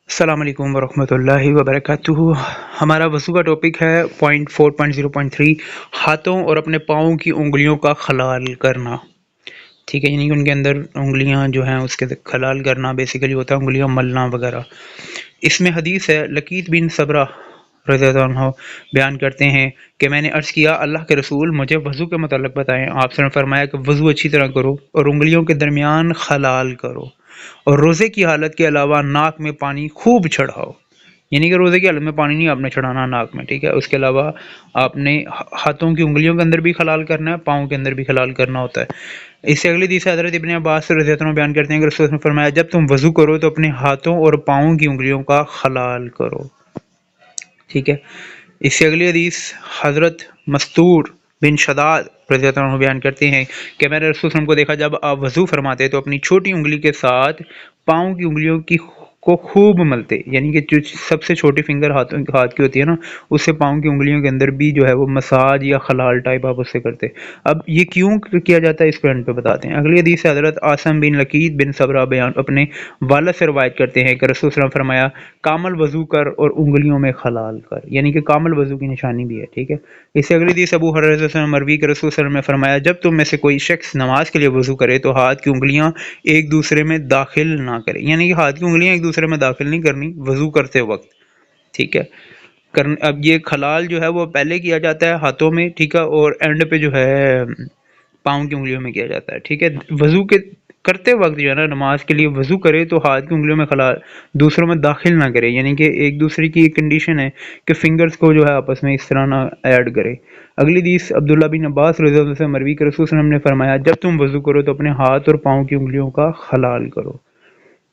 السلام علیکم ورحمۃ اللہ وبرکاتہ۔ ہمارا وضو کا ٹاپک ہے پوائنٹ 4.0.3 ہاتھوں اور اپنے پاؤں کی انگلیوں کا خلال کرنا۔ ٹھیک ہے، یعنی کہ ان کے اندر انگلیاں جو ہیں اس کے خلال کرنا بیسیکلی ہوتا ہے انگلیاں ملنا وغیرہ۔ اس میں حدیث ہے، لقیط بن صبرہ رضی اللہ عنہ بیان کرتے ہیں کہ میں نے عرض کیا، اللہ کے رسول مجھے وضو کے متعلق بتائیں۔ آپ نے فرمایا کہ وضو اچھی طرح کرو اور انگلیوں کے درمیان خلال کرو، اور روزے کی حالت کے علاوہ ناک میں پانی خوب چڑھاؤ۔ یعنی کہ روزے کی حالت میں پانی نہیں آپ نے چڑھانا ناک میں، ٹھیک ہے۔ اس کے علاوہ آپ نے ہاتھوں کی انگلیوں کے اندر بھی خلال کرنا ہے، پاؤں کے اندر بھی خلال کرنا ہوتا ہے۔ اس سے اگلی حدیث حضرت ابن عباس رضی اللہ عنہ بیان کرتے ہیں کہ رسول نے فرمایا، جب تم وضو کرو تو اپنے ہاتھوں اور پاؤں کی انگلیوں کا خلال کرو، ٹھیک ہے۔ اس سے اگلی حدیث حضرت مستور بن شداد رضی اللہ عنہ بیان کرتے ہیں کہ میں نے رسول صلی اللہ علیہ وسلم کو دیکھا، جب آپ وضو فرماتے تو اپنی چھوٹی انگلی کے ساتھ پاؤں کی انگلیوں کو خوب ملتے، یعنی کہ جو سب سے چھوٹی فنگر ہاتھ کی ہوتی ہے نا، اس سے پاؤں کی انگلیوں کے اندر بھی جو ہے وہ مساج یا خلال ٹائپ آپ اس سے کرتے۔ اب یہ کیوں کیا جاتا ہے اس کو اینڈ پہ بتاتے ہیں۔ اگلی حدیث سے حضرت عاصم بن لقیط بن صبرہ بیان اپنے والد سے روایت کرتے ہیں کہ رسول صلی اللہ علیہ وسلم فرمایا، کامل وضو کر اور انگلیوں میں خلال کر، یعنی کہ کامل وضو کی نشانی بھی ہے، ٹھیک ہے۔ اس سے اگلی حدیث ابو ہریرہ رضی اللہ عنہ مروی کہ رسول صلی اللہ علیہ وسلم نے فرمایا، جب تم میں سے کوئی شخص نماز کے لیے وضو کرے تو ہاتھ کی انگلیاں ایک دوسرے میں داخل نہ کرے، یعنی کہ ہاتھ کی انگلیاں ایک دوسرے میں داخل نہیں کرنی وضو کرتے وقت، ٹھیک ہے۔ اب یہ خلال جو ہے وہ پہلے کیا جاتا ہے ہاتھوں میں، ٹھیک ہے، اور اینڈ پہ جو ہے پاؤں کی انگلیوں میں کیا جاتا ہے، ٹھیک ہے۔ وضو کے کرتے وقت جو ہے نا، نماز کے لیے وضو کرے تو ہاتھ کی انگلیوں میں خلال دوسروں میں داخل نہ کرے، یعنی کہ ایک دوسرے کی ایک کنڈیشن ہے کہ فنگرز کو جو ہے آپس میں اس طرح نہ ایڈ کرے۔ اگلی حدیث عبداللہ بن عباس رضی اللہ عنہ سے مروی کہ رسول صلی اللہ علیہ وسلم نے فرمایا، جب تم وضو کرو تو اپنے ہاتھ اور پاؤں کی انگلیوں کا خلال کرو،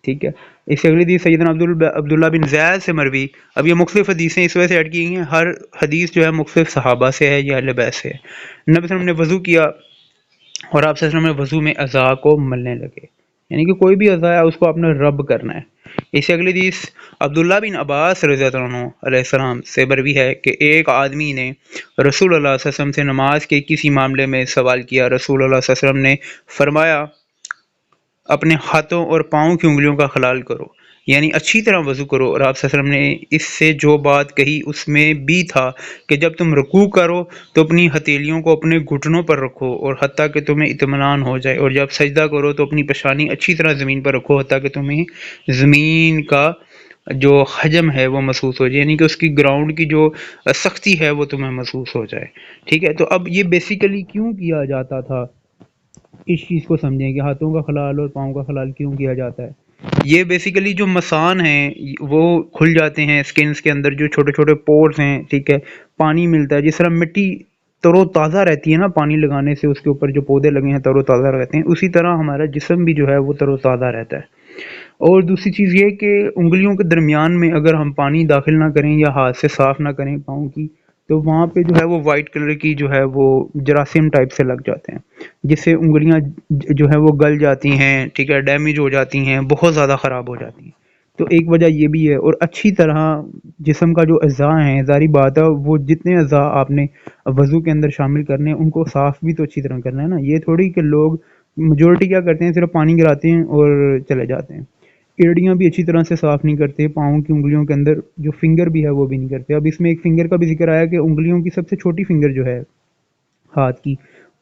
ٹھیک ہے۔ اس سے اگلی حدیث سیدنا عبداللہ بن زید سے مروی۔ اب یہ مختلف حدیثیں اس وجہ سے ایڈ کی گئی ہیں، ہر حدیث جو ہے مختلف صحابہ سے ہے یا اہل بیت سے ہے۔ نبی صلی اللہ علیہ وسلم نے وضو کیا اور آپ صلی اللہ علیہ وسلم نے وضو میں اعضاء کو ملنے لگے، یعنی کہ کوئی بھی اعضاء ہے اس کو آپ نے رب کرنا ہے۔ اس سے اگلی حدیث عبداللہ بن عباس رضی اللہ عنہ علیہ السلام سے مروی ہے کہ ایک آدمی نے رسول اللہ صلی اللہ علیہ وسلم سے نماز کے کسی معاملے میں سوال کیا۔ رسول اللہ صلی اللہ علیہ وسلم نے فرمایا، اپنے ہاتھوں اور پاؤں کی انگلیوں کا خلال کرو، یعنی اچھی طرح وضو کرو۔ اور آپ صلی اللہ علیہ وسلم نے اس سے جو بات کہی اس میں بھی تھا کہ جب تم رکوع کرو تو اپنی ہتھیلیوں کو اپنے گھٹنوں پر رکھو اور حتیٰ کہ تمہیں اطمینان ہو جائے، اور جب سجدہ کرو تو اپنی پیشانی اچھی طرح زمین پر رکھو حتیٰ کہ تمہیں زمین کا جو حجم ہے وہ محسوس ہو جائے، یعنی کہ اس کی گراؤنڈ کی جو سختی ہے وہ تمہیں محسوس ہو جائے، ٹھیک ہے۔ تو اب یہ بیسیکلی کیوں کیا جاتا تھا، اس چیز کو سمجھیں کہ ہاتھوں کا خلال اور پاؤں کا خلال کیوں کیا جاتا ہے۔ یہ بیسیکلی جو مسان ہیں وہ کھل جاتے ہیں سکنز کے اندر، جو چھوٹے چھوٹے پورز ہیں، ٹھیک ہے، پانی ملتا ہے، جس طرح مٹی تر و تازہ رہتی ہے نا پانی لگانے سے، اس کے اوپر جو پودے لگے ہیں تر و تازہ رہتے ہیں، اسی طرح ہمارا جسم بھی جو ہے وہ تر و تازہ رہتا ہے۔ اور دوسری چیز یہ کہ انگلیوں کے درمیان میں اگر ہم پانی داخل نہ کریں یا ہاتھ سے صاف نہ کریں پاؤں کی، تو وہاں پہ جو ہے وہ وائٹ کلر کی جو ہے وہ جراثیم ٹائپ سے لگ جاتے ہیں، جس سے انگلیاں جو ہے وہ گل جاتی ہیں، ٹھیک ہے، ڈیمیج ہو جاتی ہیں، بہت زیادہ خراب ہو جاتی ہیں۔ تو ایک وجہ یہ بھی ہے۔ اور اچھی طرح جسم کا جو اعضاء ہیں، ظاہری بات ہے وہ جتنے اعضاء آپ نے وضو کے اندر شامل کرنے ہیں ان کو صاف بھی تو اچھی طرح کرنا ہے نا۔ یہ تھوڑی کہ لوگ میجورٹی کیا کرتے ہیں، صرف پانی گراتے ہیں اور چلے جاتے ہیں، ایڑیاں بھی اچھی طرح سے صاف نہیں کرتے، پاؤں کی انگلیوں کے اندر جو فنگر بھی ہے وہ بھی نہیں کرتے۔ اب اس میں ایک فنگر کا بھی ذکر آیا کہ انگلیوں کی سب سے چھوٹی فنگر جو ہے ہاتھ کی،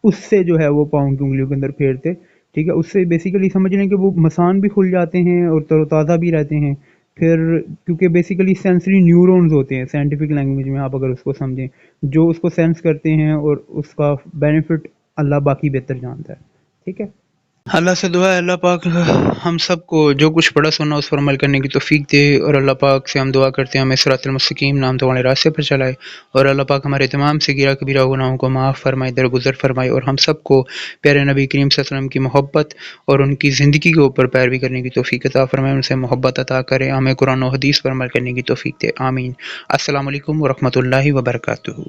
اس سے جو ہے وہ پاؤں کی انگلیوں کے اندر پھیرتے، ٹھیک ہے۔ اس سے بیسیکلی سمجھ لیں کہ وہ مسان بھی کھل جاتے ہیں اور تر و تازہ بھی رہتے ہیں۔ پھر کیونکہ بیسیکلی سینسری نیورونز ہوتے ہیں سائنٹیفک لینگویج میں، آپ اگر اس کو سمجھیں، جو اس کو سینس کرتے ہیں اور اس کا بینیفٹ اللہ باقی بہتر جانتا ہے، ٹھیک ہے۔ اللہ سے دعا ہے اللہ پاک ہم سب کو جو کچھ پڑھا سنا اس پر عمل کرنے کی توفیق دے، اور اللہ پاک سے ہم دعا کرتے ہیں ہمیں صراط المستقیم نام تو والے راستے پر چلائے، اور اللہ پاک ہمارے تمام صغیرہ کبیرہ گناہوں کو معاف فرمائے، درگزر فرمائے، اور ہم سب کو پیارے نبی کریم صلی اللہ علیہ وسلم کی محبت اور ان کی زندگی کے اوپر پیروی کرنے کی توفیق عطا فرمائے، ان سے محبت عطا کرے، ہمیں قرآن و حدیث پر عمل کرنے کی توفیق دے، آمین۔ السلام علیکم ورحمۃ اللہ وبرکاتہ۔